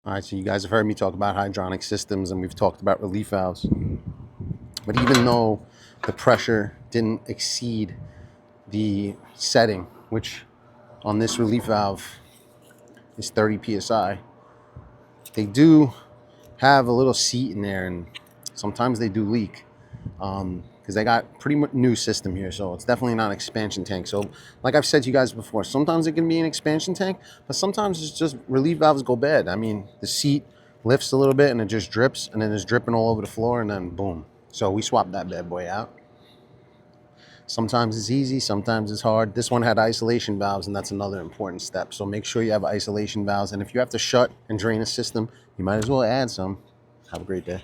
All right, so you guys have heard me talk about hydronic systems, and we've talked about relief valves. But even though the pressure didn't exceed the setting, which on this relief valve is 30 psi, they do have a little seat in there, and sometimes they do leak. Because they got pretty new system here, so it's definitely not an expansion tank. So like I've said to you guys before, sometimes it can be an expansion tank, but sometimes it's just relief valves go bad. I mean, the seat lifts a little bit and it just drips, and then it's dripping all over the floor, and then boom. So we swapped that bad boy out. Sometimes it's easy, sometimes it's hard. This one had isolation valves, and that's another important step. So make sure you have isolation valves, and if you have to shut and drain a system, you might as well add some. Have a great day.